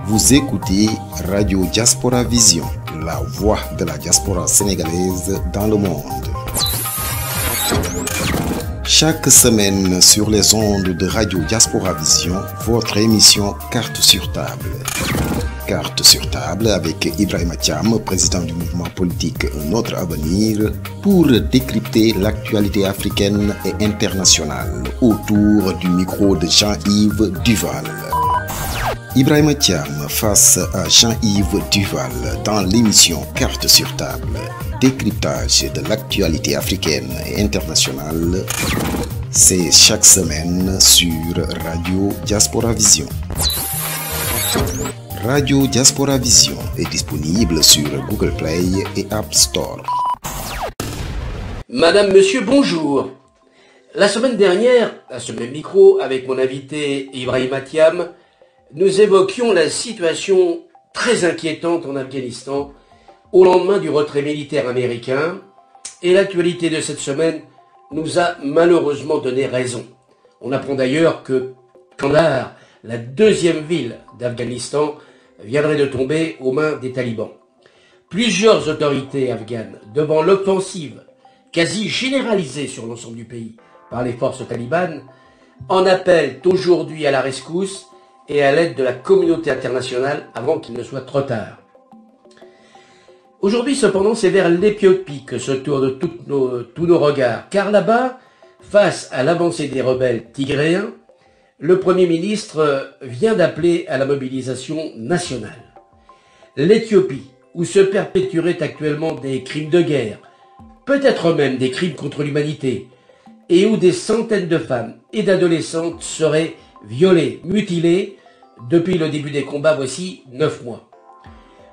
Vous écoutez Radio Diaspora Vision, la voix de la diaspora sénégalaise dans le monde. Chaque semaine sur les ondes de Radio Diaspora Vision, votre émission Carte sur table. Carte sur table avec Ibrahima Thiam, président du mouvement politique Un autre avenir, pour décrypter l'actualité africaine et internationale autour du micro de Jean-Yves Duval. Ibrahima Thiam face à Jean-Yves Duval dans l'émission Carte sur table, décryptage de l'actualité africaine et internationale. C'est chaque semaine sur Radio Diaspora Vision. Radio Diaspora Vision est disponible sur Google Play et App Store. Madame, monsieur, bonjour. La semaine dernière, à ce même micro, avec mon invité Ibrahima Thiam, nous évoquions la situation très inquiétante en Afghanistan au lendemain du retrait militaire américain, et l'actualité de cette semaine nous a malheureusement donné raison. On apprend d'ailleurs que Kandahar, la deuxième ville d'Afghanistan, viendrait de tomber aux mains des talibans. Plusieurs autorités afghanes, devant l'offensive quasi généralisée sur l'ensemble du pays par les forces talibanes, en appellent aujourd'hui à la rescousse et à l'aide de la communauté internationale avant qu'il ne soit trop tard. Aujourd'hui, cependant, c'est vers l'Éthiopie que se tournent tous nos regards, car là-bas, face à l'avancée des rebelles tigréens, le Premier ministre vient d'appeler à la mobilisation nationale. L'Éthiopie, où se perpétueraient actuellement des crimes de guerre, peut-être même des crimes contre l'humanité, et où des centaines de femmes et d'adolescentes seraient violées, mutilées, depuis le début des combats voici 9 mois.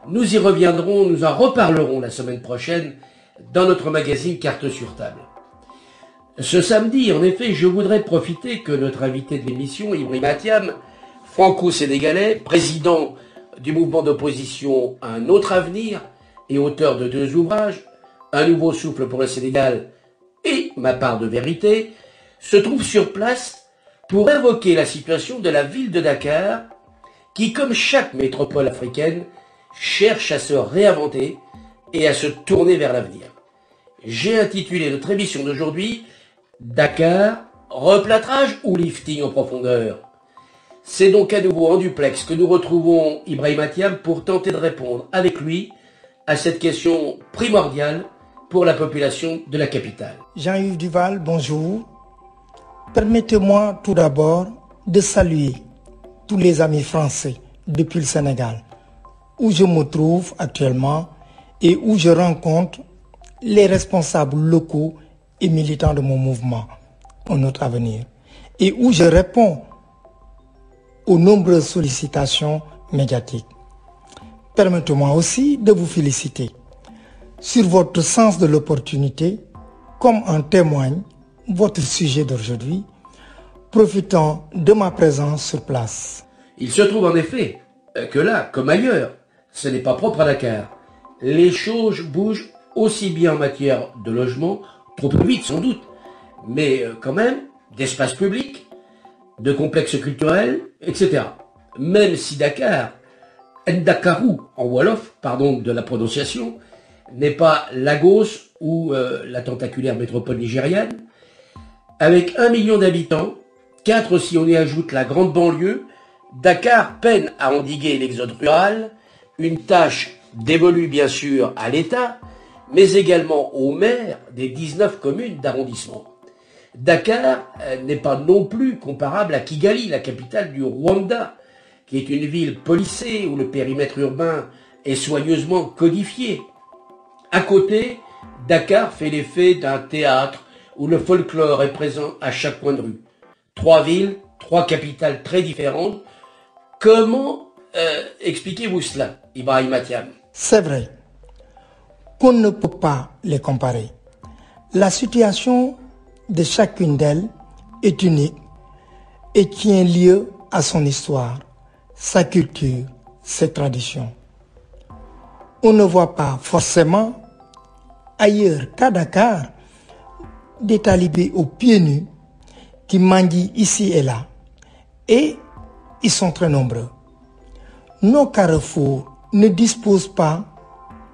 Nous y reviendrons, nous en reparlerons la semaine prochaine dans notre magazine Carte sur table. Ce samedi, en effet, je voudrais profiter que notre invité de l'émission, Ibrahima Thiam, franco-sénégalais, président du mouvement d'opposition Un autre avenir et auteur de 2 ouvrages, Un nouveau souffle pour le Sénégal et Ma part de vérité, se trouve sur place pour évoquer la situation de la ville de Dakar, qui, comme chaque métropole africaine, cherche à se réinventer et à se tourner vers l'avenir. J'ai intitulé notre émission d'aujourd'hui Dakar, replâtrage ou lifting en profondeur. C'est donc à nouveau en duplex que nous retrouvons Ibrahima Thiam pour tenter de répondre avec lui à cette question primordiale pour la population de la capitale. Jean-Yves Duval, bonjour. Permettez-moi tout d'abord de saluer tous les amis français depuis le Sénégal, où je me trouve actuellement et où je rencontre les responsables locaux et militants de mon mouvement, Un autre avenir, et où je réponds aux nombreuses sollicitations médiatiques. Permettez-moi aussi de vous féliciter sur votre sens de l'opportunité, comme en témoigne votre sujet d'aujourd'hui, profitant de ma présence sur place. Il se trouve en effet que là, comme ailleurs, ce n'est pas propre à Dakar. Les choses bougent aussi bien en matière de logement, trop peu vite sans doute, mais quand même d'espace public, de complexes culturels, etc. Même si Dakar, Ndakarou en Wolof, pardon de la prononciation, n'est pas Lagos ou la tentaculaire métropole nigériane, avec 1 million d'habitants, 4 si on y ajoute la grande banlieue, Dakar peine à endiguer l'exode rural, une tâche dévolue bien sûr à l'État, mais également aux maires des 19 communes d'arrondissement. Dakar n'est pas non plus comparable à Kigali, la capitale du Rwanda, qui est une ville policée où le périmètre urbain est soigneusement codifié. À côté, Dakar fait l'effet d'un théâtre où le folklore est présent à chaque coin de rue. 3 villes, 3 capitales très différentes. Comment expliquez-vous cela, Ibrahima Thiam? C'est vrai qu'on ne peut pas les comparer. La situation de chacune d'elles est unique et tient lieu à son histoire, sa culture, ses traditions. On ne voit pas forcément ailleurs qu'à Dakar des talibés aux pieds nus qui mendient ici et là, et ils sont très nombreux. nos carrefours ne disposent pas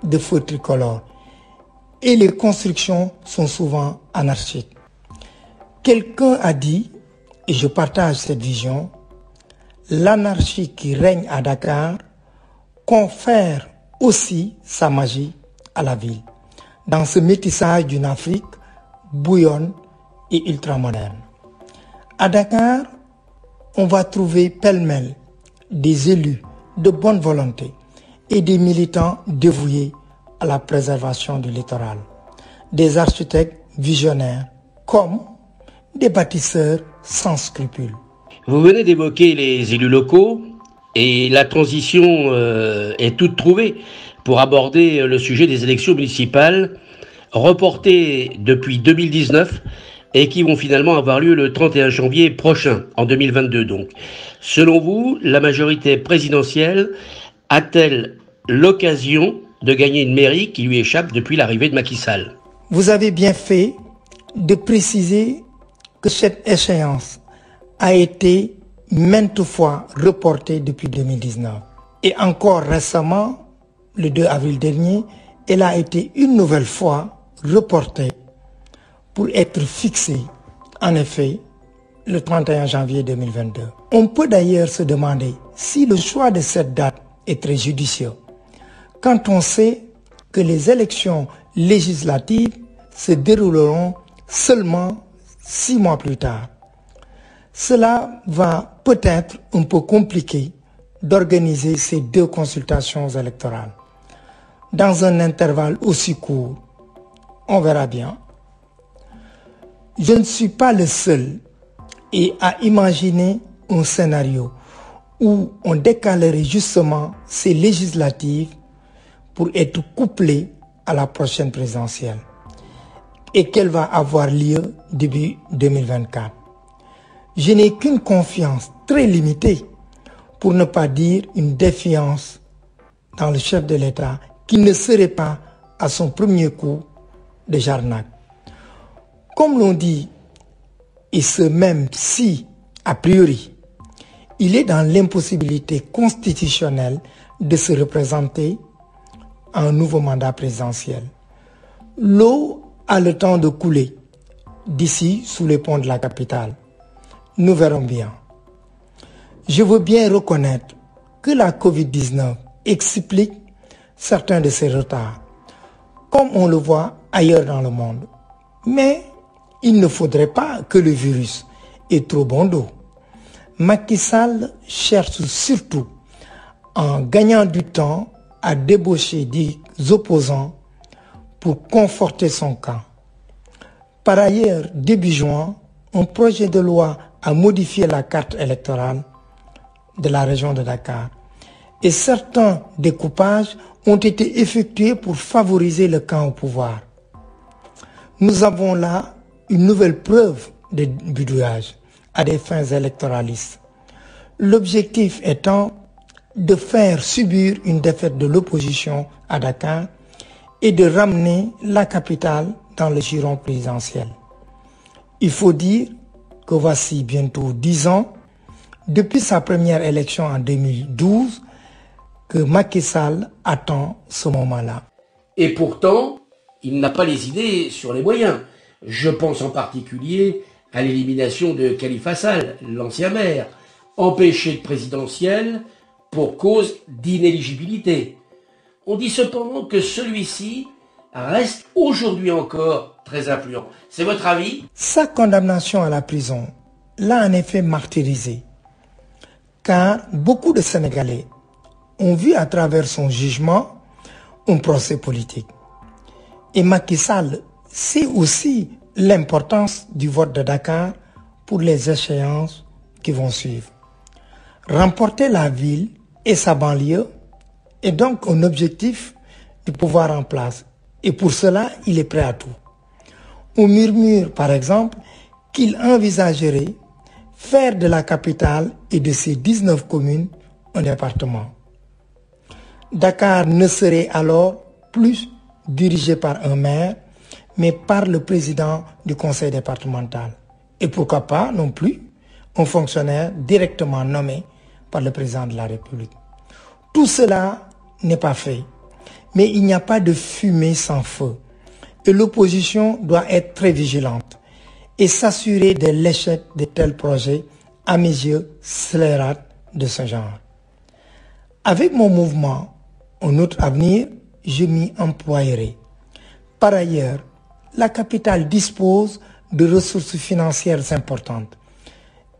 de feux tricolores et les constructions sont souvent anarchiques. Quelqu'un a dit, et je partage cette vision, l'anarchie qui règne à Dakar confère aussi sa magie à la ville, dans ce métissage d'une Afrique bouillonne et ultramoderne. À Dakar, on va trouver pêle-mêle des élus de bonne volonté et des militants dévoués à la préservation du littoral, des architectes visionnaires comme des bâtisseurs sans scrupules. Vous venez d'évoquer les élus locaux et la transition est toute trouvée pour aborder le sujet des élections municipales reportées depuis 2019 et qui vont finalement avoir lieu le 31 janvier prochain, en 2022 donc. Selon vous, la majorité présidentielle a-t-elle l'occasion de gagner une mairie qui lui échappe depuis l'arrivée de Macky Sall? Vous avez bien fait de préciser que cette échéance a été maintes fois reportée depuis 2019. Et encore récemment, le 2 avril dernier, elle a été une nouvelle fois reportée pour être fixée, en effet, le 31 janvier 2022. On peut d'ailleurs se demander si le choix de cette date est très judicieux, quand on sait que les élections législatives se dérouleront seulement 6 mois plus tard. Cela va peut-être un peu compliquer d'organiser ces deux consultations électorales dans un intervalle aussi court. On verra bien. Je ne suis pas le seul à imaginer un scénario où on décalerait justement ces législatives pour être couplées à la prochaine présidentielle et qu'elle va avoir lieu début 2024. Je n'ai qu'une confiance très limitée, pour ne pas dire une défiance dans le chef de l'État qui ne serait pas à son premier coup de Jarnac. Comme l'on dit, et ce même si, a priori, il est dans l'impossibilité constitutionnelle de se représenter à un nouveau mandat présidentiel. L'eau a le temps de couler d'ici sous les ponts de la capitale. Nous verrons bien. Je veux bien reconnaître que la Covid-19 explique certains de ces retards, comme on le voit ailleurs dans le monde. Mais il ne faudrait pas que le virus ait trop bon dos. Macky Sall cherche surtout, en gagnant du temps, à débaucher des opposants pour conforter son camp. Par ailleurs, début juin, un projet de loi a modifié la carte électorale de la région de Dakar et certains découpages ont été effectués pour favoriser le camp au pouvoir. Nous avons là une nouvelle preuve de bidouillage à des fins électoralistes. L'objectif étant de faire subir une défaite de l'opposition à Dakar et de ramener la capitale dans le giron présidentiel. Il faut dire que voici bientôt 10 ans, depuis sa première élection en 2012, que Macky Sall attend ce moment-là. Et pourtant, il n'a pas les idées sur les moyens. Je pense en particulier à l'élimination de Khalifa Sall, l'ancien maire, empêché de présidentielle pour cause d'inéligibilité. On dit cependant que celui-ci reste aujourd'hui encore très influent. C'est votre avis? Sa condamnation à la prison l'a en effet martyrisé, car beaucoup de Sénégalais ont vu à travers son jugement un procès politique. Et Macky Sall sait aussi l'importance du vote de Dakar pour les échéances qui vont suivre. Remporter la ville et sa banlieue est donc un objectif du pouvoir en place. Et pour cela, il est prêt à tout. On murmure, par exemple, qu'il envisagerait faire de la capitale et de ses 19 communes un département. Dakar ne serait alors plus dirigé par un maire, mais par le président du conseil départemental. Et pourquoi pas non plus un fonctionnaire directement nommé par le président de la République. Tout cela n'est pas fait. Mais il n'y a pas de fumée sans feu. Et l'opposition doit être très vigilante et s'assurer de l'échec de tels projets, à mes yeux, scélérats de ce genre. Avec mon mouvement, Un autre avenir, je m'y employerai. Par ailleurs, la capitale dispose de ressources financières importantes.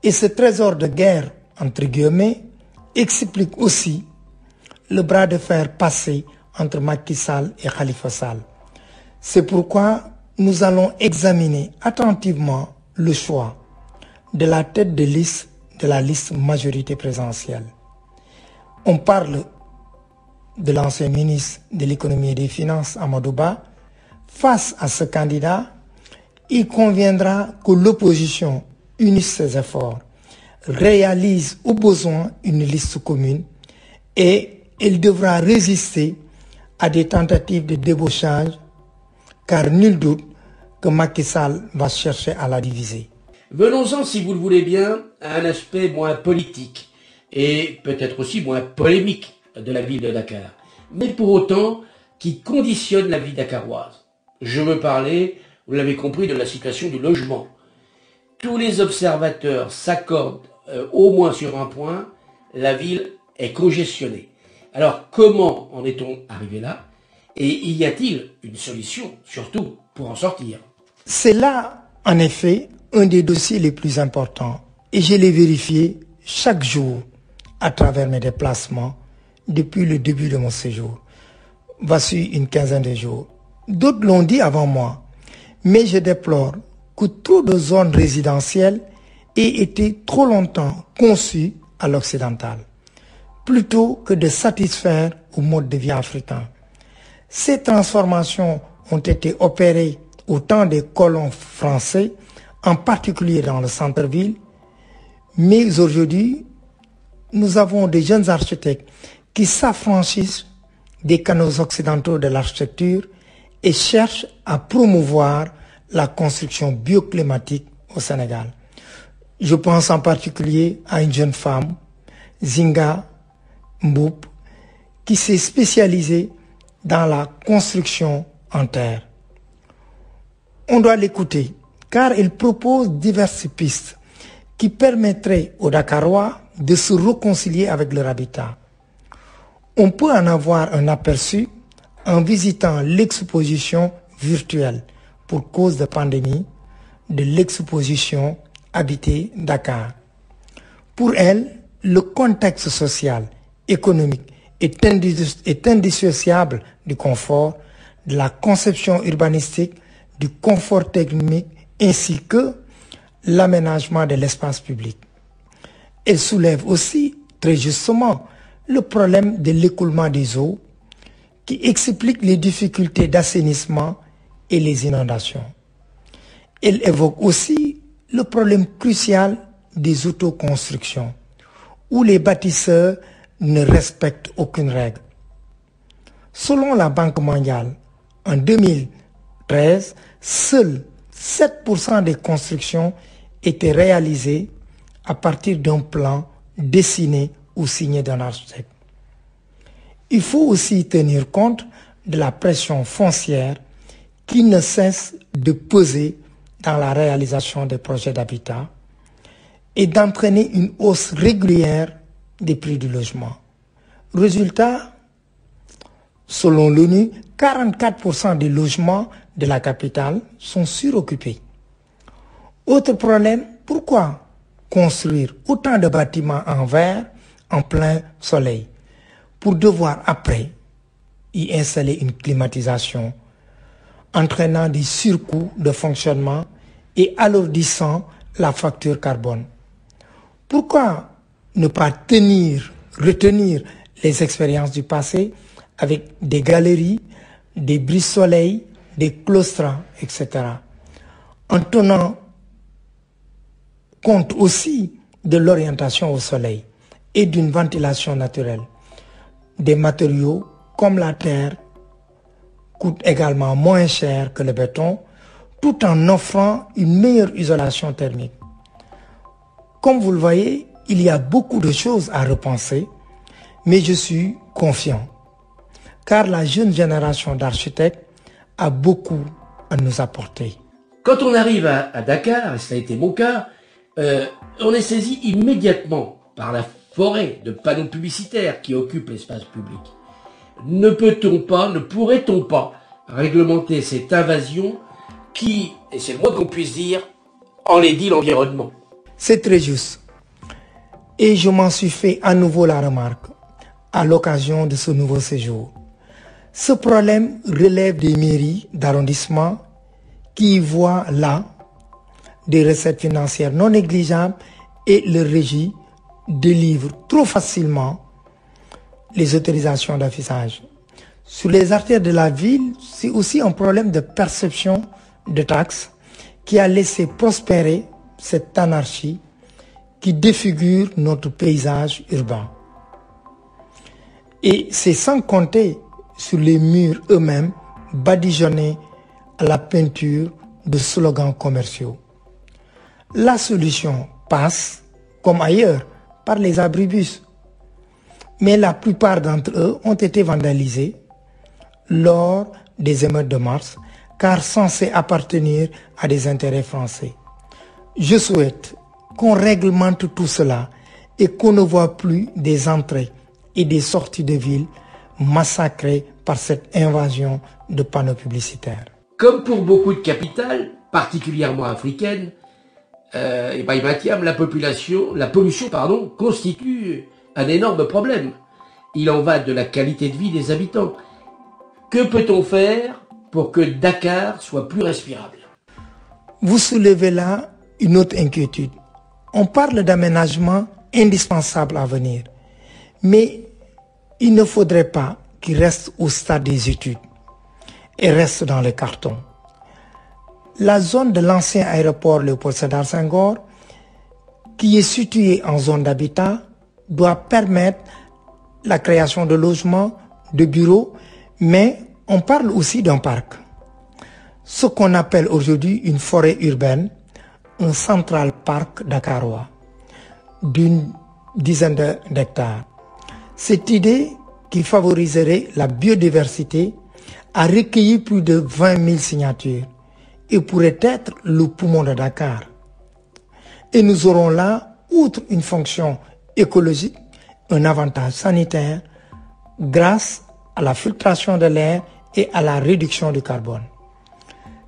Et ce trésor de guerre, entre guillemets, explique aussi le bras de fer passé entre Macky Sall et Khalifa Sall. C'est pourquoi nous allons examiner attentivement le choix de la tête de liste de la liste majorité présidentielle. On parle de l'ancien ministre de l'économie et des finances, Amadou Ba. Face à ce candidat, il conviendra que l'opposition unisse ses efforts, réalise au besoin une liste commune et elle devra résister à des tentatives de débauchage, car nul doute que Macky Sall va chercher à la diviser. Venons-en, si vous le voulez bien, à un aspect moins politique et peut-être aussi moins polémique de la ville de Dakar, mais pour autant qui conditionne la vie dakaroise. Je veux parler, vous l'avez compris, de la situation du logement. Tous les observateurs s'accordent au moins sur un point, la ville est congestionnée. Alors comment en est-on arrivé là? Et y a-t-il une solution, surtout, pour en sortir? C'est là, en effet, un des dossiers les plus importants. Et je l'ai vérifié chaque jour à travers mes déplacements depuis le début de mon séjour. Voici une quinzaine de jours. D'autres l'ont dit avant moi, mais je déplore que trop de zones résidentielles aient été trop longtemps conçues à l'occidental, plutôt que de satisfaire au mode de vie africain. Ces transformations ont été opérées au temps des colons français, en particulier dans le centre-ville, mais aujourd'hui, nous avons des jeunes architectes qui s'affranchissent des canaux occidentaux de l'architecture et cherchent à promouvoir la construction bioclimatique au Sénégal. Je pense en particulier à une jeune femme, Zinga Mboup, qui s'est spécialisée dans la construction en terre. On doit l'écouter, car il propose diverses pistes qui permettraient aux Dakarois de se réconcilier avec leur habitat. On peut en avoir un aperçu en visitant l'exposition virtuelle pour cause de pandémie de l'exposition Habiter Dakar. Pour elle, le contexte social, économique est indissociable du confort, de la conception urbanistique, du confort technique ainsi que l'aménagement de l'espace public. Elle soulève aussi, très justement, le problème de l'écoulement des eaux qui explique les difficultés d'assainissement et les inondations. Elle évoque aussi le problème crucial des autoconstructions, où les bâtisseurs ne respectent aucune règle. Selon la Banque mondiale, en 2013, seuls 7% des constructions étaient réalisées à partir d'un plan dessiné ou signé d'un architecte. Il faut aussi tenir compte de la pression foncière qui ne cesse de peser dans la réalisation des projets d'habitat et d'entraîner une hausse régulière des prix du logement. Résultat, selon l'ONU, 44% des logements de la capitale sont suroccupés. Autre problème, pourquoi construire autant de bâtiments en verre en plein soleil pour devoir après y installer une climatisation, entraînant des surcoûts de fonctionnement et alourdissant la facture carbone? Pourquoi ne pas retenir les expériences du passé avec des galeries, des brise-soleil, des claustras, etc. en tenant compte aussi de l'orientation au soleil et d'une ventilation naturelle. Des matériaux comme la terre coûtent également moins cher que le béton, tout en offrant une meilleure isolation thermique. Comme vous le voyez, il y a beaucoup de choses à repenser, mais je suis confiants, car la jeune génération d'architectes a beaucoup à nous apporter. Quand on arrive à Dakar, et ça a été mon cas, on est saisi immédiatement par la forêt de panneaux publicitaires qui occupent l'espace public. Ne pourrait-on pas réglementer cette invasion qui, et c'est le moins qu'on puisse dire, enlaidit l'environnement? C'est très juste. Et je m'en suis fait à nouveau la remarque à l'occasion de ce nouveau séjour. Ce problème relève des mairies d'arrondissement qui y voient là des recettes financières non négligeables et leur régie délivre trop facilement les autorisations d'affichage. Sur les artères de la ville, c'est aussi un problème de perception de taxes qui a laissé prospérer cette anarchie qui défigure notre paysage urbain. Et c'est sans compter sur les murs eux-mêmes badigeonnés à la peinture de slogans commerciaux. La solution passe, comme ailleurs, par les abribus. Mais la plupart d'entre eux ont été vandalisés lors des émeutes de mars, car censés appartenir à des intérêts français. Je souhaite qu'on réglemente tout cela et qu'on ne voit plus des entrées et des sorties de ville massacrées par cette invasion de panneaux publicitaires. Comme pour beaucoup de capitales, particulièrement africaines, la pollution constitue un énorme problème. Il en va de la qualité de vie des habitants. Que peut-on faire pour que Dakar soit plus respirable? Vous soulevez là une autre inquiétude. On parle d'aménagement indispensable à venir, mais il ne faudrait pas qu'il reste au stade des études et reste dans le carton. La zone de l'ancien aéroport Léopold Sédar Senghor, qui est située en zone d'habitat, doit permettre la création de logements, de bureaux, mais on parle aussi d'un parc. Ce qu'on appelle aujourd'hui une forêt urbaine, un central parc dakarois d'une dizaine d'hectares. Cette idée qui favoriserait la biodiversité a recueilli plus de 20 000 signatures et pourrait être le poumon de Dakar. Et nous aurons là, outre une fonction écologique, un avantage sanitaire grâce à la filtration de l'air et à la réduction du carbone.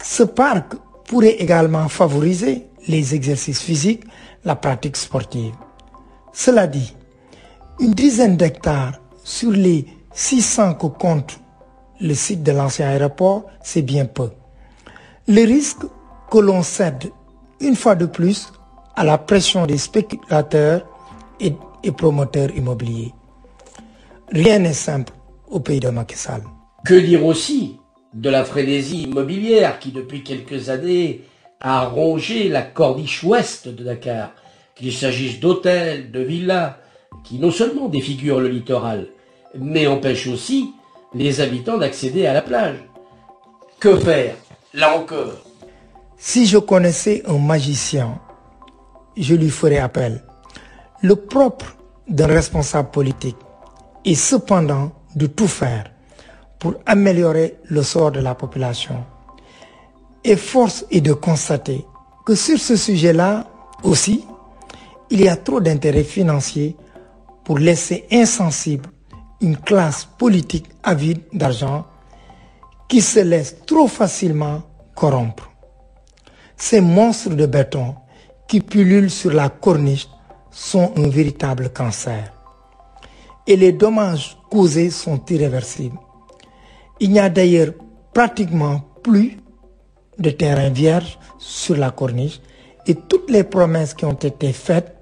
Ce parc pourrait également favoriser les exercices physiques, la pratique sportive. Cela dit, une dizaine d'hectares sur les 600 que compte le site de l'ancien aéroport, c'est bien peu. Le risque que l'on cède une fois de plus à la pression des spéculateurs et promoteurs immobiliers. Rien n'est simple au pays de Macky Sall. Que dire aussi de la frénésie immobilière qui, depuis quelques années, a rongé la corniche ouest de Dakar, qu'il s'agisse d'hôtels, de villas, qui non seulement défigurent le littoral, mais empêchent aussi les habitants d'accéder à la plage. Que faire, là encore? Si je connaissais un magicien, je lui ferais appel. Le propre d'un responsable politique est cependant de tout faire pour améliorer le sort de la population. Et force est de constater que sur ce sujet-là aussi, il y a trop d'intérêts financiers pour laisser insensible une classe politique avide d'argent qui se laisse trop facilement corrompre. Ces monstres de béton qui pullulent sur la corniche sont un véritable cancer. Et les dommages causés sont irréversibles. Il n'y a d'ailleurs pratiquement plus de terrain vierge sur la corniche et toutes les promesses qui ont été faites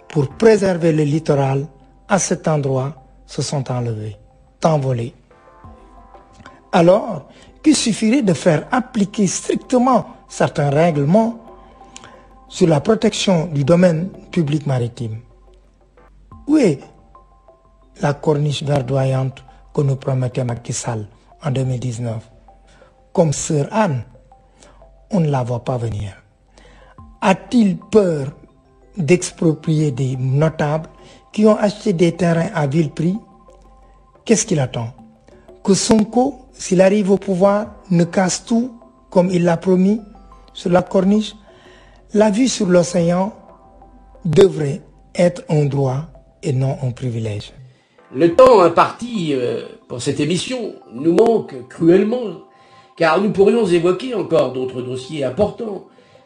pour préserver le littoral à cet endroit se sont envolées. Alors qu'il suffirait de faire appliquer strictement certains règlements sur la protection du domaine public maritime. Où est la corniche verdoyante que nous promettait Macky Sall en 2019? Comme Sœur Anne, on ne la voit pas venir. A-t-il peur d'exproprier des notables qui ont acheté des terrains à vil prix qu'est-ce qu'il attend? Que Sonko, s'il arrive au pouvoir, ne casse tout comme il l'a promis sur la corniche? La vue sur l'océan devrait être un droit et non un privilège. Le temps imparti pour cette émission nous manque cruellement, car nous pourrions évoquer encore d'autres dossiers importants,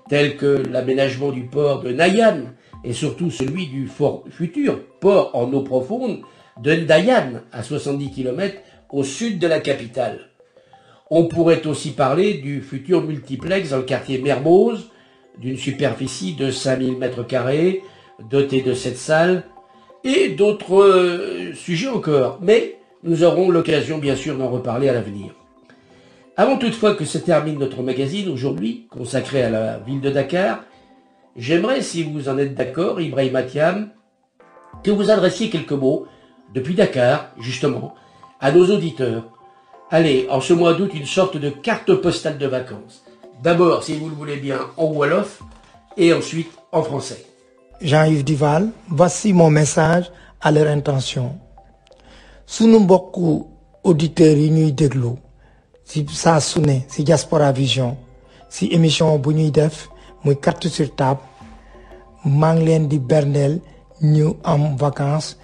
tels que l'aménagement du port de Nayan et surtout celui du futur port en eau profonde de Ndayan, à 70 km au sud de la capitale. On pourrait aussi parler du futur multiplex dans le quartier Mermoz, d'une superficie de 5000 m², doté de 7 salles, et d'autres sujets encore. Mais nous aurons l'occasion bien sûr d'en reparler à l'avenir. Avant toutefois que se termine notre magazine aujourd'hui, consacré à la ville de Dakar, j'aimerais, si vous en êtes d'accord, Ibrahima Thiam, que vous adressiez quelques mots, depuis Dakar, justement, à nos auditeurs. Allez, en ce mois d'août, une sorte de carte postale de vacances. D'abord, si vous le voulez bien, en wolof, et ensuite en français. Jean-Yves Duval, voici mon message à leur intention. Sunu mbokku auditeurs yi ñuy déglu si saa su ne si Diaspora Vision si émission bu ñuy def muy carte sur table maa ngi leen di berndeel ñu am vacances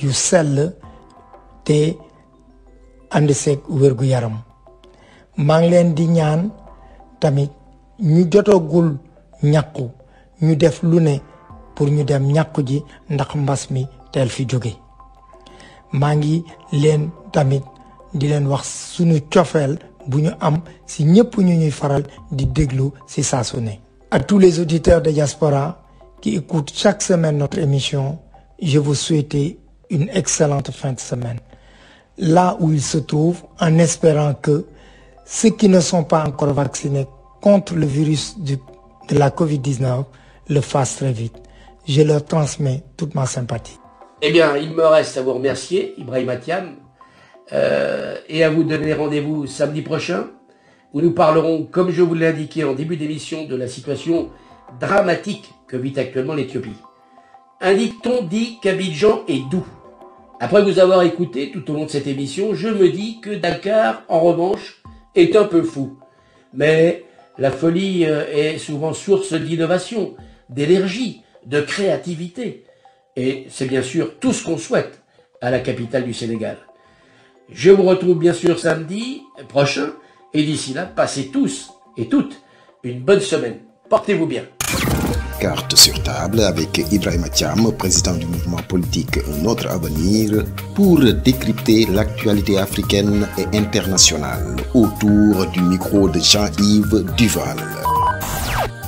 yu sell te ànd seeg wérgu yaram. maa ngi leen di ñaan tamit ñu jotagul ñàkku ñu def lu ne pour ñu dem ñàkku ji ndax mbas mi teel fi jóge. maa ngi leen tamit di leen wax sunu cofeel bu ñu am si ñëpp ñu ñuy faral di déglu si saa su ne. À tous les auditeurs de Diaspora qui écoutent chaque semaine notre émission, je vous souhaite une excellente fin de semaine. Là où ils se trouvent, en espérant que ceux qui ne sont pas encore vaccinés contre le virus de la Covid-19 le fassent très vite. Je leur transmets toute ma sympathie. Eh bien, il me reste à vous remercier, Ibrahima Thiam, et à vous donner rendez-vous samedi prochain, où nous parlerons, comme je vous l'ai indiqué en début d'émission, de la situation dramatique que vit actuellement l'Éthiopie. Un dicton dit qu'Abidjan est doux. Après vous avoir écouté tout au long de cette émission, je me dis que Dakar, en revanche, est un peu fou. Mais la folie est souvent source d'innovation, d'énergie, de créativité. Et c'est bien sûr tout ce qu'on souhaite à la capitale du Sénégal. Je vous retrouve bien sûr samedi prochain. Et d'ici là, passez tous et toutes une bonne semaine. Portez-vous bien. Carte sur table avec Ibrahima Thiam, président du mouvement politique Notre Avenir, pour décrypter l'actualité africaine et internationale autour du micro de Jean-Yves Duval.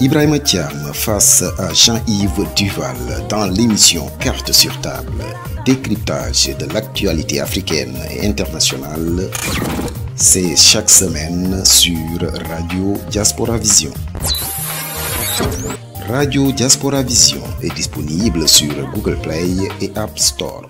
Ibrahima Thiam face à Jean-Yves Duval dans l'émission Carte sur table, décryptage de l'actualité africaine et internationale. C'est chaque semaine sur Radio Diaspora Vision. Radio Diaspora Vision est disponible sur Google Play et App Store.